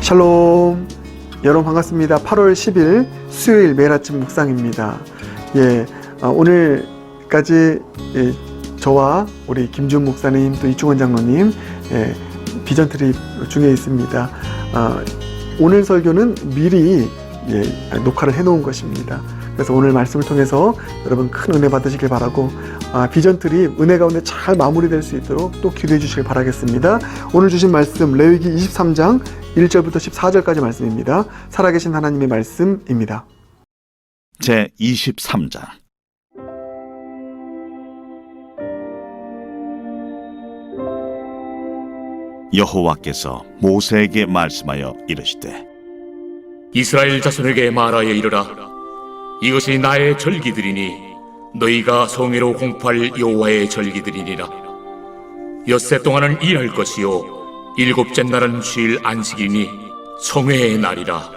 샬롬. 여러분 반갑습니다. 8월 10일 수요일 매일 아침 묵상입니다. 오늘까지 저와 우리 김준 목사님 또 이충원 장로님 비전 트립 중에 있습니다. 오늘 설교는 미리 녹화를 해놓은 것입니다. 그래서 오늘 말씀을 통해서 여러분 큰 은혜 받으시길 바라고 비전 트립 은혜 가운데 잘 마무리될 수 있도록 또 기도해 주시길 바라겠습니다. 오늘 주신 말씀 레위기 23장 1절부터 14절까지 말씀입니다. 살아계신 하나님의 말씀입니다. 제 23장. 여호와께서 모세에게 말씀하여 이르시되 이스라엘 자손에게 말하여 이르라. 이것이 나의 절기들이니 너희가 성회로 공포할 여호와의 절기들이니라. 엿새 동안은 일할 것이요 일곱째 날은 쉴 안식이니 성회의 날이라.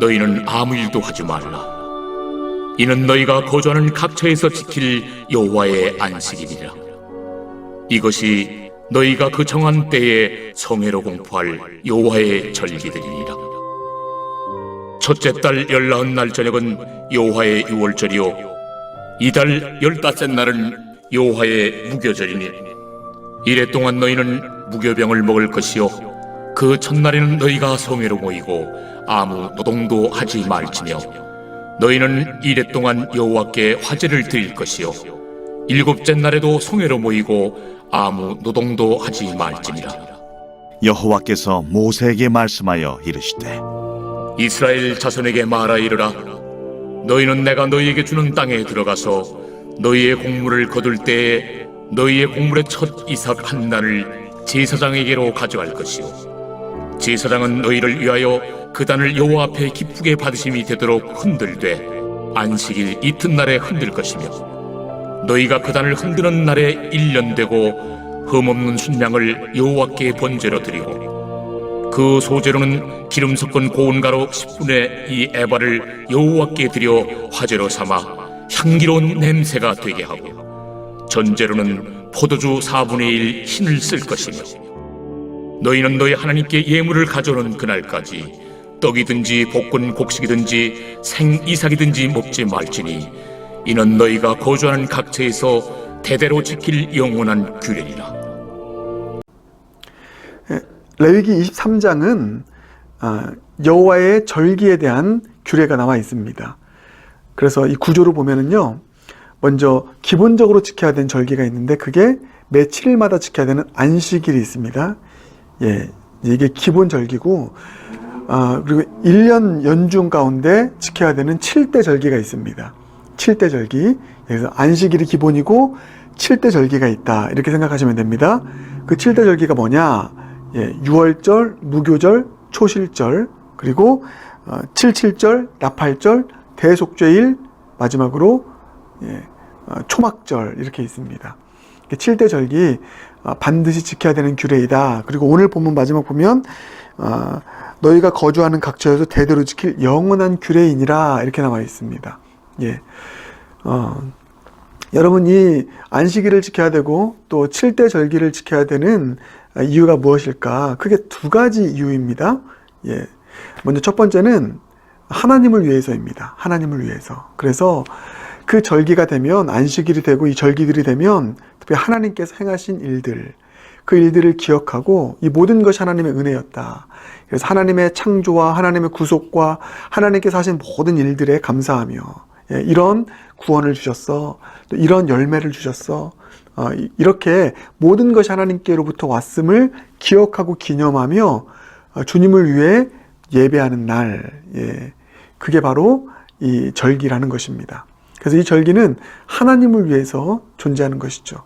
너희는 아무 일도 하지 말라. 이는 너희가 거주하는 각처에서 지킬 여호와의 안식이니라. 이것이 너희가 그 정한 때에 성회로 공포할 여호와의 절기들이니라. 첫째 달 19날 저녁은 여호와의 유월절이요 이달 15째 날은 여호와의 무교절이니 이래 동안 너희는 무교병을 먹을 것이요 그 첫날에는 너희가 성회로 모이고 아무 노동도 하지 말지며 너희는 이래 동안 여호와께 화제를 드릴 것이요 일곱째 날에도 성회로 모이고 아무 노동도 하지 말지니라. 여호와께서 모세에게 말씀하여 이르시되 이스라엘 자손에게 말하 이르라. 너희는 내가 너희에게 주는 땅에 들어가서 너희의 곡물을 거둘 때에 너희의 곡물의 첫 이삭 한 단을 제사장에게로 가져갈 것이요 제사장은 너희를 위하여 그 단을 여호와 앞에 기쁘게 받으심이 되도록 흔들되 안식일 이튿날에 흔들 것이며 너희가 그 단을 흔드는 날에 1년 되고 흠없는 순양을 여호와께 번제로 드리고 그 소제로는 기름 섞은 고운 가루 10분의 2 에바를 여호와께 드려 화제로 삼아 향기로운 냄새가 되게 하고 전제로는 포도주 4분의 1 흰을 쓸 것이며 너희는 너희 하나님께 예물을 가져오는 그날까지 떡이든지 볶은 곡식이든지 생이삭이든지 먹지 말지니 이는 너희가 거주하는 각처에서 대대로 지킬 영원한 규례니라. 레위기 23장은 여호와의 절기에 대한 규례가 나와 있습니다. 그래서 이 구조를 보면은요, 먼저 기본적으로 지켜야 되는 절기가 있는데 그게 매 7일마다 지켜야 되는 안식일이 있습니다. 이게 기본 절기고, 그리고 1년 연중 가운데 지켜야 되는 7대 절기가 있습니다. 7대 절기. 그래서 안식일이 기본이고 7대 절기가 있다. 이렇게 생각하시면 됩니다. 그 7대 절기가 뭐냐? 유월절, 무교절, 초실절, 그리고 77절, 나팔절, 대속죄일, 마지막으로 초막절 이렇게 있습니다. 7대 절기 반드시 지켜야 되는 규례이다. 그리고 오늘 본문 마지막 보면 너희가 거주하는 각처에서 대대로 지킬 영원한 규례이니라 이렇게 나와 있습니다. 여러분 이 안식일을 지켜야 되고 또 7대 절기를 지켜야 되는 이유가 무엇일까? 크게 두 가지 이유입니다. 먼저 첫 번째는 하나님을 위해서입니다. 하나님을 위해서. 그래서 그 절기가 되면 안식일이 되고 이 절기들이 되면 특히 하나님께서 행하신 일들 그 일들을 기억하고 이 모든 것이 하나님의 은혜였다. 그래서 하나님의 창조와 하나님의 구속과 하나님께서 하신 모든 일들에 감사하며 이런 구원을 주셨어. 또 이런 열매를 주셨어. 이렇게 모든 것이 하나님께로부터 왔음을 기억하고 기념하며 주님을 위해 예배하는 날. 그게 바로 이 절기라는 것입니다. 그래서 이 절기는 하나님을 위해서 존재하는 것이죠.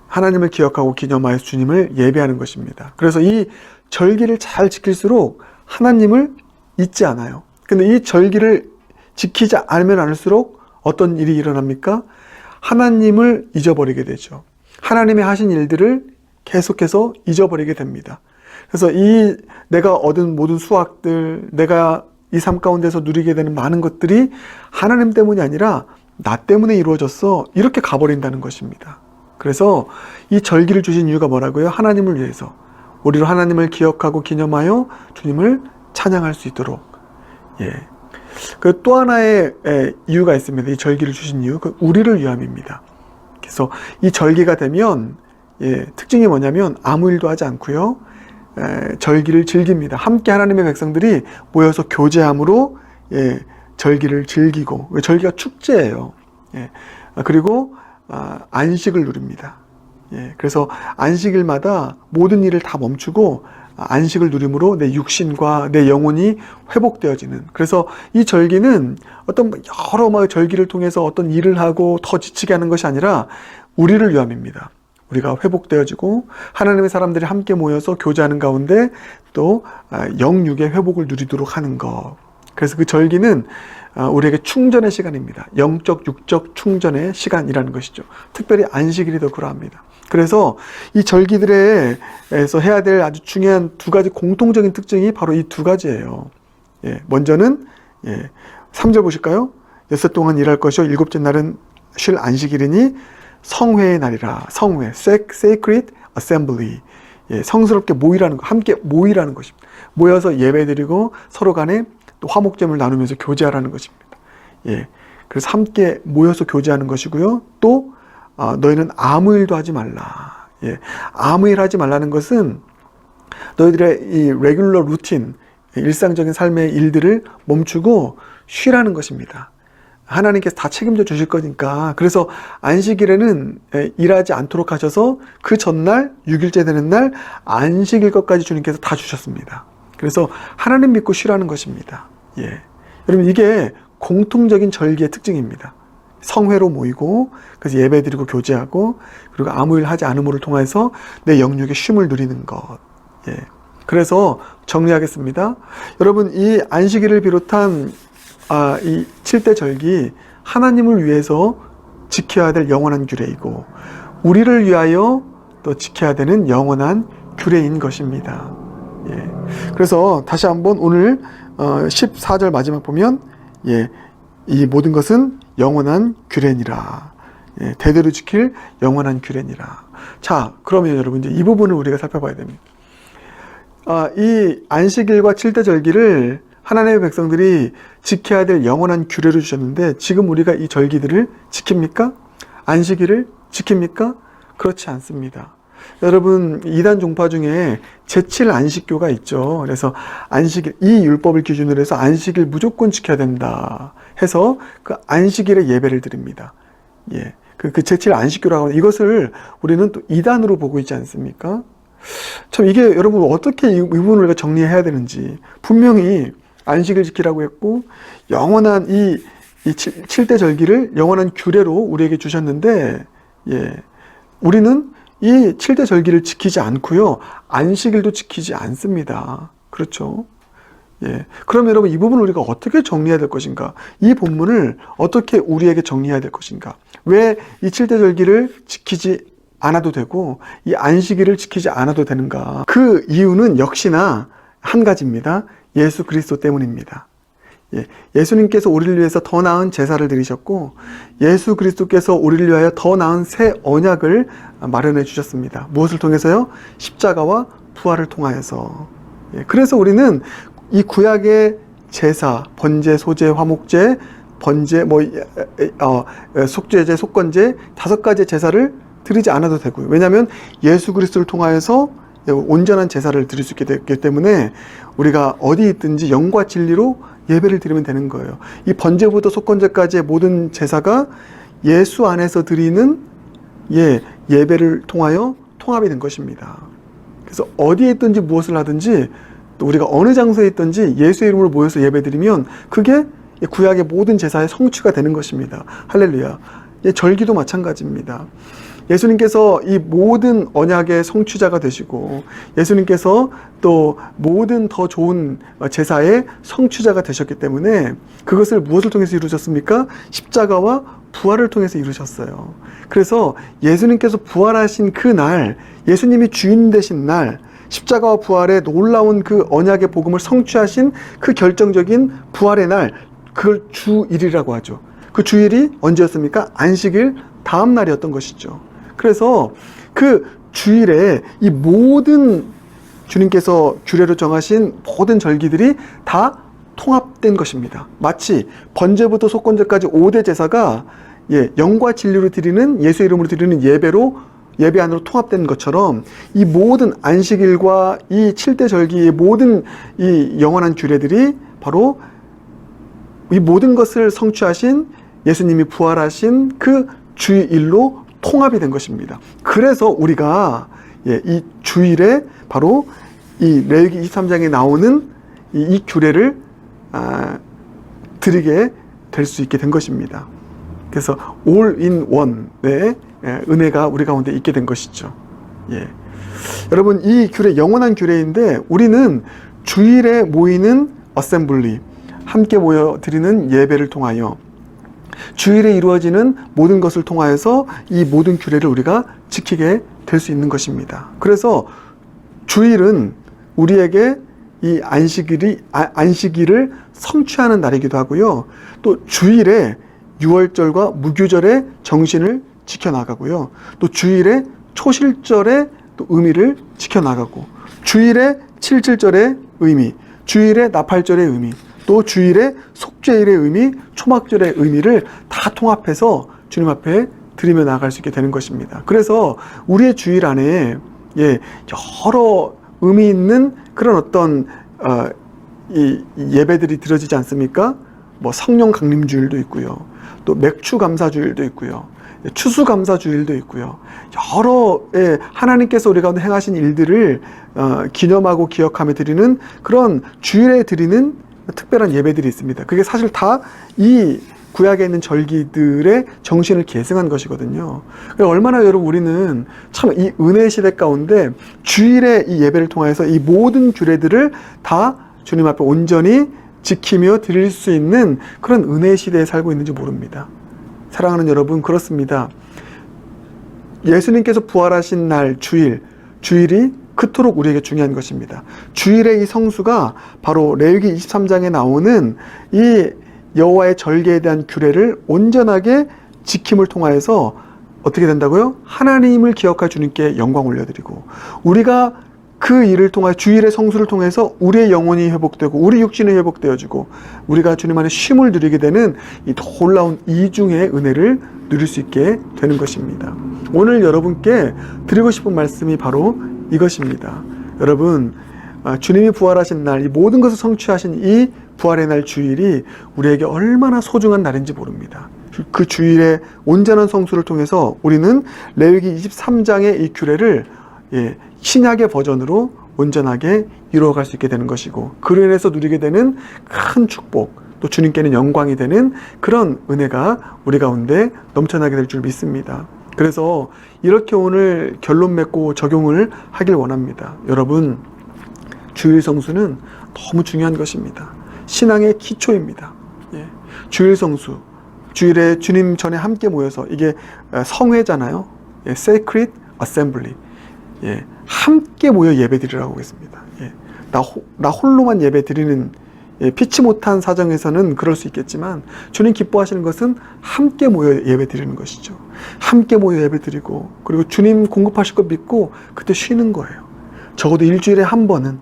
하나님을 기억하고 기념하여 주님을 예배하는 것입니다. 그래서 이 절기를 잘 지킬수록 하나님을 잊지 않아요. 근데 이 절기를 지키지 않으면 않을수록 어떤 일이 일어납니까? 하나님을 잊어버리게 되죠. 하나님이 하신 일들을 계속해서 잊어버리게 됩니다. 그래서 이 내가 얻은 모든 수확들, 내가 이 삶 가운데서 누리게 되는 많은 것들이 하나님 때문이 아니라 나 때문에 이루어졌어. 이렇게 가버린다는 것입니다. 그래서 이 절기를 주신 이유가 뭐라고요? 하나님을 위해서. 우리로 하나님을 기억하고 기념하여 주님을 찬양할 수 있도록. 예. 그 또 하나의 이유가 있습니다. 이 절기를 주신 이유, 그 우리를 위함입니다. 그래서 이 절기가 되면 특징이 뭐냐면 아무 일도 하지 않고요, 절기를 즐깁니다. 함께 하나님의 백성들이 모여서 교제함으로 절기를 즐기고, 절기가 축제예요. 그리고 안식을 누립니다. 그래서 안식일마다 모든 일을 다 멈추고 안식을 누림으로 내 육신과 내 영혼이 회복되어지는, 그래서 이 절기는 어떤 여러 절기를 통해서 어떤 일을 하고 더 지치게 하는 것이 아니라 우리를 위함입니다. 우리가 회복되어지고 하나님의 사람들이 함께 모여서 교제하는 가운데 또 영육의 회복을 누리도록 하는 것. 그래서 그 절기는 우리에게 충전의 시간입니다. 영적, 육적 충전의 시간이라는 것이죠. 특별히 안식일이 더 그러합니다. 그래서 이 절기들에서 해야 될 아주 중요한 두 가지 공통적인 특징이 바로 이 두 가지예요. 먼저는 3절 보실까요? 엿새 동안 일할 것이요 일곱째 날은 쉴 안식일이니 성회의 날이라. 성회, sacred assembly. 성스럽게 모이라는 것, 함께 모이라는 것입니다. 모여서 예배드리고 서로 간에 또 화목제물 나누면서 교제하라는 것입니다. 그래서 함께 모여서 교제하는 것이고요. 또 너희는 아무 일도 하지 말라. 아무 일 하지 말라는 것은 너희들의 이 레귤러 루틴, 일상적인 삶의 일들을 멈추고 쉬라는 것입니다. 하나님께서 다 책임져 주실 거니까. 그래서 안식일에는 일하지 않도록 하셔서 그 전날 6일째 되는 날 안식일 것까지 주님께서 다 주셨습니다. 그래서 하나님 믿고 쉬라는 것입니다. 여러분, 이게 공통적인 절기의 특징입니다. 성회로 모이고 그래서 예배드리고 교제하고 그리고 아무 일 하지 않음으로 통해서 내 영육의 쉼을 누리는 것. 그래서 정리하겠습니다. 여러분, 이 안식일을 비롯한 이 7대 절기, 하나님을 위해서 지켜야 될 영원한 규례이고 우리를 위하여 또 지켜야 되는 영원한 규례인 것입니다. 그래서 다시 한번 오늘 14절 마지막 보면 이 모든 것은 영원한 규례니라. 대대로 지킬 영원한 규례니라. 자, 그러면 여러분 이제 이 부분을 우리가 살펴봐야 됩니다. 이 안식일과 7대 절기를 하나님의 백성들이 지켜야 될 영원한 규례를 주셨는데 지금 우리가 이 절기들을 지킵니까? 안식일을 지킵니까? 그렇지 않습니다. 여러분, 이단 종파 중에 제7 안식교가 있죠. 그래서 안식일, 이 율법을 기준으로 해서 안식일 무조건 지켜야 된다 해서 그 안식일에 예배를 드립니다. 그 제7 안식교라고 하는 이것을 우리는 또 이단으로 보고 있지 않습니까? 참 이게 여러분 어떻게 이 부분을 우리가 정리해야 되는지. 분명히 안식일 지키라고 했고 영원한 이 7대 절기를 영원한 규례로 우리에게 주셨는데 우리는 이 7대 절기를 지키지 않고요 안식일도 지키지 않습니다. 그렇죠? 그럼 여러분 이 부분을 우리가 어떻게 정리해야 될 것인가? 이 본문을 어떻게 우리에게 정리해야 될 것인가? 왜 이 7대 절기를 지키지 않아도 되고 이 안식일을 지키지 않아도 되는가? 그 이유는 역시나 한 가지입니다. 예수 그리스도 때문입니다. 예수님께서 우리를 위해서 더 나은 제사를 드리셨고 예수 그리스도께서 우리를 위하여 더 나은 새 언약을 마련해 주셨습니다. 무엇을 통해서요? 십자가와 부활을 통하여서. 그래서 우리는 이 구약의 제사, 번제, 소제, 화목제, 번제, 속죄제, 속건제 5가지 제사를 드리지 않아도 되고요. 왜냐하면 예수 그리스도를 통하여서 온전한 제사를 드릴 수 있게 됐기 때문에 우리가 어디 있든지 영과 진리로 예배를 드리면 되는 거예요. 이 번제부터 속건제까지의 모든 제사가 예수 안에서 드리는 예배를 통하여 통합이 된 것입니다. 그래서 어디에 있든지 무엇을 하든지 또 우리가 어느 장소에 있든지 예수의 이름으로 모여서 예배드리면 그게 구약의 모든 제사의 성취가 되는 것입니다. 할렐루야. 절기도 마찬가지입니다. 예수님께서 이 모든 언약의 성취자가 되시고 예수님께서 또 모든 더 좋은 제사의 성취자가 되셨기 때문에 그것을 무엇을 통해서 이루셨습니까? 십자가와 부활을 통해서 이루셨어요. 그래서 예수님께서 부활하신 그 날, 예수님이 주인 되신 날, 십자가와 부활의 놀라운 그 언약의 복음을 성취하신 그 결정적인 부활의 날, 그걸 주일이라고 하죠. 그 주일이 언제였습니까? 안식일 다음 날이었던 것이죠. 그래서 그 주일에 이 모든 주님께서 규례로 정하신 모든 절기들이 다 통합된 것입니다. 마치 번제부터 속건제까지 5대 제사가 영과 진리로 드리는 예수 이름으로 드리는 예배 안으로 통합된 것처럼 이 모든 안식일과 이 7대 절기의 모든 이 영원한 규례들이 바로 이 모든 것을 성취하신 예수님이 부활하신 그 주일로 통합이 된 것입니다. 그래서 우리가 이 주일에 바로 이 레위기 23장에 나오는 이 규례를 드리게 될 수 있게 된 것입니다. 그래서 all in one의 은혜가 우리 가운데 있게 된 것이죠. 여러분, 이 규례 영원한 규례인데 우리는 주일에 모이는 어셈블리, 함께 모여 드리는 예배를 통하여 주일에 이루어지는 모든 것을 통하여서 이 모든 규례를 우리가 지키게 될 수 있는 것입니다. 그래서 주일은 우리에게 이 안식일을 성취하는 날이기도 하고요. 또 주일에 유월절과 무교절의 정신을 지켜나가고요. 또 주일에 초실절의 또 의미를 지켜나가고, 주일에 칠칠절의 의미, 주일에 나팔절의 의미, 또 주일에 속죄일의 의미, 초막절의 의미를 다 통합해서 주님 앞에 드리며 나아갈 수 있게 되는 것입니다. 그래서 우리의 주일 안에 여러 의미 있는 그런 어떤 이 예배들이 드려지지 않습니까? 뭐 성령 강림주일도 있고요. 또 맥주 감사주일도 있고요. 추수감사주일도 있고요. 여러 하나님께서 우리 가운데 행하신 일들을 기념하고 기억하며 드리는 그런 주일에 드리는 특별한 예배들이 있습니다. 그게 사실 다 이 구약에 있는 절기들의 정신을 계승한 것이거든요. 얼마나 여러분 우리는 참 이 은혜 시대 가운데 주일의 이 예배를 통해서 이 모든 규례들을 다 주님 앞에 온전히 지키며 드릴 수 있는 그런 은혜 시대에 살고 있는지 모릅니다. 사랑하는 여러분, 그렇습니다. 예수님께서 부활하신 날 주일이 그토록 우리에게 중요한 것입니다. 주일의 이 성수가 바로 레위기 23장에 나오는 이 여호와의 절개에 대한 규례를 온전하게 지킴을 통하여서 어떻게 된다고요? 하나님을 기억할 주님께 영광 올려드리고, 우리가 그 일을 통해 주일의 성수를 통해서 우리의 영혼이 회복되고 우리 육신이 회복되어지고 우리가 주님 안에 쉼을 누리게 되는 이 놀라운 이중의 은혜를 누릴 수 있게 되는 것입니다. 오늘 여러분께 드리고 싶은 말씀이 바로 이것입니다. 여러분, 주님이 부활하신 날, 이 모든 것을 성취하신 이 부활의 날 주일이 우리에게 얼마나 소중한 날인지 모릅니다. 그 주일의 온전한 성수를 통해서 우리는 레위기 23장의 이 규례를 신약의 버전으로 온전하게 이루어갈 수 있게 되는 것이고, 그로 인해서 누리게 되는 큰 축복, 또 주님께는 영광이 되는 그런 은혜가 우리 가운데 넘쳐나게 될 줄 믿습니다. 그래서 이렇게 오늘 결론 맺고 적용을 하길 원합니다. 여러분, 주일 성수는 너무 중요한 것입니다. 신앙의 기초입니다. 주일 성수, 주일에 주님 전에 함께 모여서, 이게 성회잖아요. Sacred Assembly. 함께 모여 예배 드리라고 하겠습니다. 나 홀로만 예배 드리는, 피치 못한 사정에서는 그럴 수 있겠지만 주님 기뻐하시는 것은 함께 모여 예배 드리는 것이죠. 함께 모여 예배 드리고, 그리고 주님 공급하실 것 믿고 그때 쉬는 거예요. 적어도 일주일에 한 번은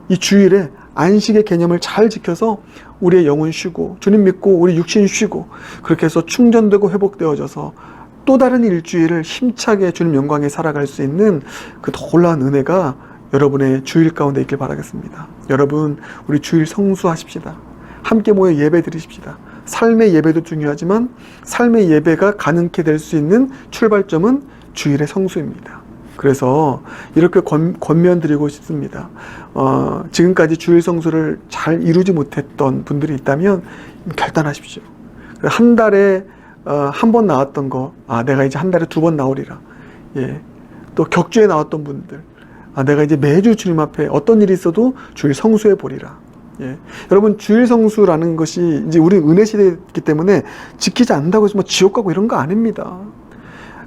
이 주일에 안식의 개념을 잘 지켜서 우리의 영혼 쉬고, 주님 믿고 우리 육신 쉬고, 그렇게 해서 충전되고 회복되어져서 또 다른 일주일을 힘차게 주님 영광에 살아갈 수 있는 그 놀라운 은혜가 여러분의 주일 가운데 있길 바라겠습니다. 여러분, 우리 주일 성수하십시다. 함께 모여 예배 드리십시다. 삶의 예배도 중요하지만 삶의 예배가 가능케 될 수 있는 출발점은 주일의 성수입니다. 그래서 이렇게 권면드리고 싶습니다. 지금까지 주일 성수를 잘 이루지 못했던 분들이 있다면 결단하십시오. 한 달에 한 번 나왔던 거, 내가 이제 한 달에 2번 나오리라. 또 격주에 나왔던 분들, 내가 이제 매주 주님 앞에 어떤 일이 있어도 주일 성수해 보리라. 여러분, 주일 성수라는 것이 이제 우리 은혜 시대이기 때문에 지키지 않는다고 해서 뭐 지옥 가고 이런 거 아닙니다.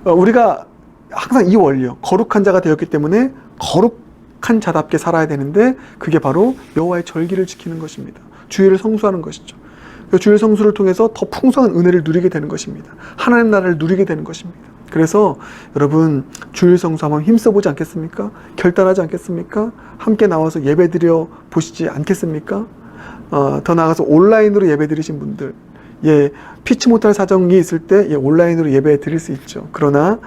우리가 항상 이 원리요. 거룩한 자가 되었기 때문에 거룩한 자답게 살아야 되는데, 그게 바로 여호와의 절기를 지키는 것입니다. 주일을 성수하는 것이죠. 주일 성수를 통해서 더 풍성한 은혜를 누리게 되는 것입니다. 하나님 나라를 누리게 되는 것입니다. 그래서 여러분 주일 성수 한번 힘써보지 않겠습니까? 결단하지 않겠습니까? 함께 나와서 예배 드려 보시지 않겠습니까? 더 나아가서 온라인으로 예배 드리신 분들, 피치 못할 사정이 있을 때 온라인으로 예배 드릴 수 있죠. 그러나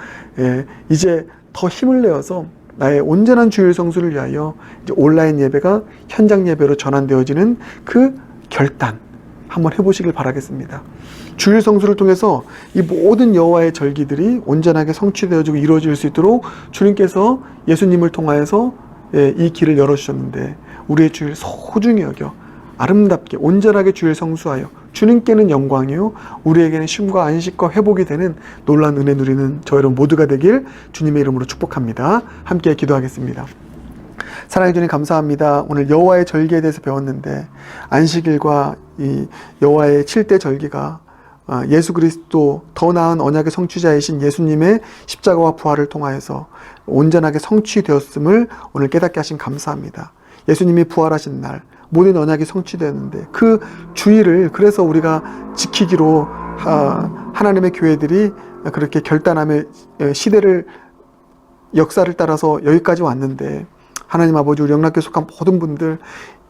이제 더 힘을 내어서 나의 온전한 주일 성수를 위하여 이제 온라인 예배가 현장 예배로 전환되어지는 그 결단 한번 해보시길 바라겠습니다. 주일 성수를 통해서 이 모든 여호와의 절기들이 온전하게 성취되어지고 이루어질 수 있도록 주님께서 예수님을 통하여서 이 길을 열어주셨는데, 우리의 주일 소중히 여겨 아름답게 온전하게 주일 성수하여 주님께는 영광이요 우리에게는 쉼과 안식과 회복이 되는 놀라운 은혜 누리는 저 여러분 모두가 되길 주님의 이름으로 축복합니다. 함께 기도하겠습니다. 사랑해 주님 감사합니다. 오늘 여호와의 절기에 대해서 배웠는데, 안식일과 이 여호와의 7대 절기가 예수 그리스도 더 나은 언약의 성취자이신 예수님의 십자가와 부활을 통하여서 온전하게 성취되었음을 오늘 깨닫게 하신 감사합니다. 예수님이 부활하신 날 모든 언약이 성취되었는데 그 주일을 그래서 우리가 지키기로 하나님의 교회들이 그렇게 결단하며 시대를 역사를 따라서 여기까지 왔는데, 하나님 아버지 우리 영락교회 속한 모든 분들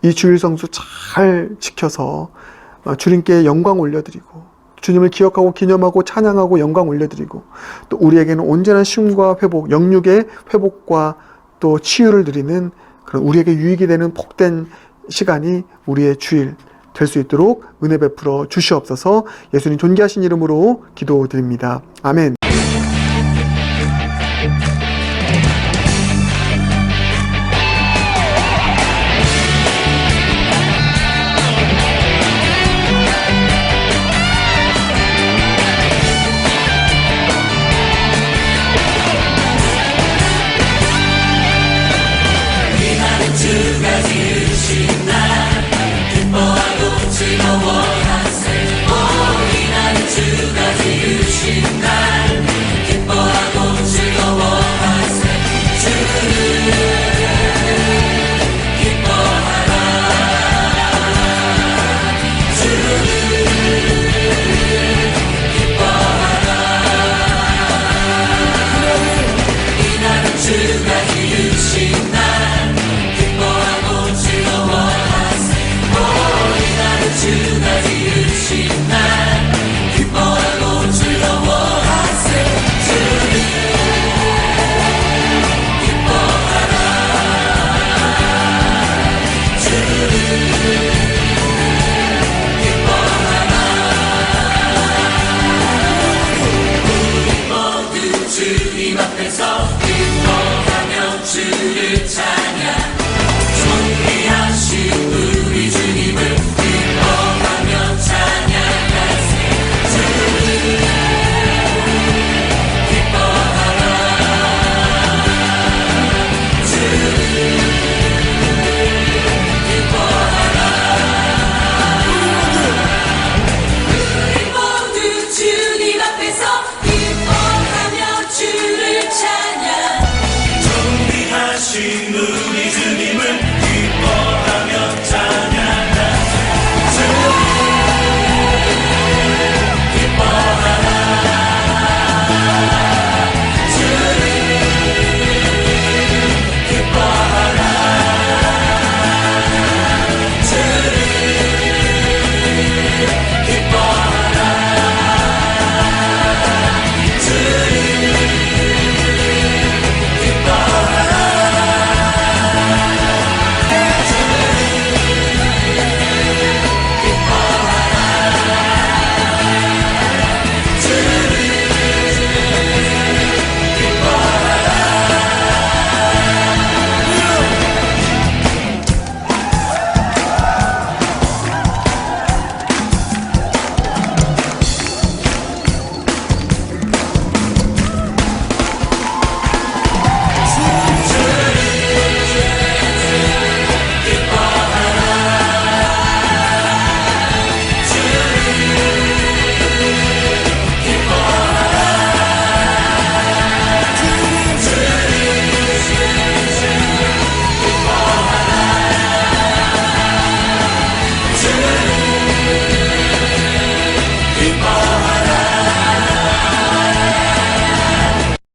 이 주일 성수 잘 지켜서 주님께 영광 올려드리고 주님을 기억하고 기념하고 찬양하고 영광 올려드리고, 또 우리에게는 온전한 쉼과 회복, 영육의 회복과 또 치유를 누리는 그런 우리에게 유익이 되는 복된 시간이 우리의 주일 될 수 있도록 은혜 베풀어 주시옵소서. 예수님 존귀하신 이름으로 기도드립니다. 아멘.